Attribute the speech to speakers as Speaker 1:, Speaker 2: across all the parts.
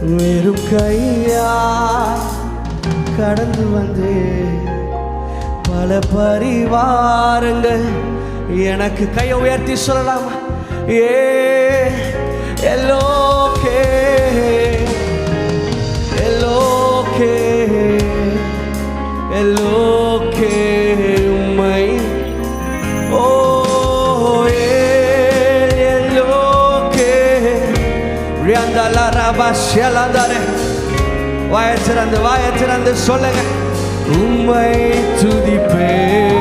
Speaker 1: வெறும் கையா கடந்து வந்து பல பரிவாரங்கள் எனக்கு கையை உயர்த்தி சொல்லலாமா? எல்லோகே எல்லோகே எல்லோகே உம்மை ஓ எல்லோகே ரியாந்தலா ரபாஷலந்தரே வாயத்திறந்து சொல்லுங்க. உம்மை துதிப்பேன்.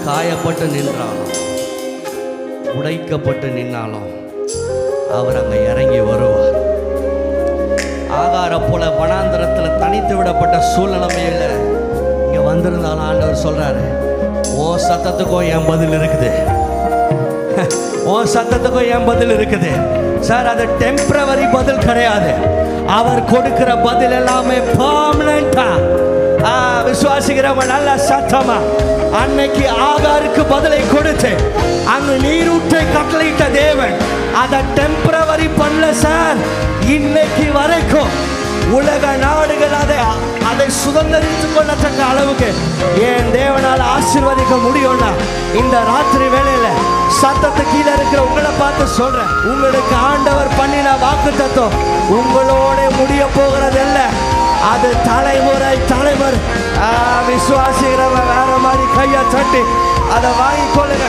Speaker 1: காயப்பட்டு நின்றாலும் உடைக்கப்பட்டு நின்னாலும் அவர் அங்கே இறங்கி வருவார். ஆகார போல வனாந்தரத்தில் தனித்து விடப்பட்ட சூழ்நிலைமையில் இங்கே வந்திருந்தாலும் ஆண்டவர் சொல்றாரு, ஓ சத்தத்துக்கும் என் பதில் இருக்குது, ஓ சத்தத்துக்கும் என் பதில் இருக்குது. சார், அது டெம்பரவரி பதில் கிடையாது. அவர் கொடுக்கிற பதில் எல்லாமே பெர்மனண்டா. விசுவாசிக்கிறவங்க நல்ல சத்தமா. அன்னைக்கு ஆகாருக்கு பதிலை கொடுத்து அங்கு நீரூற்றை கட்டளையிட்ட தேவன் அதை டெம்பரவரி பண்ணல சார். இன்னைக்கு வரைக்கும் உலக நாடுகள் அதை சுதந்திரித்துக் கொள்ளத்தக்க அளவுக்கு என் தேவனால் ஆசீர்வதிக்க முடியும்னா இந்த ராத்திரி வேளையில சத்தத்து கீழே இருக்கிற உங்களை பார்த்து சொல்றேன், உங்களுக்கு ஆண்டவர் பண்ணின வாக்குத்தத்தம் உங்களோட முடிய போகிறது இல்ல. அது தலைமுறை விசுவாசிக்கிறவங்க வேற மாதிரி கையை தட்டி அதை வாங்கிக் கொள்ளுங்க.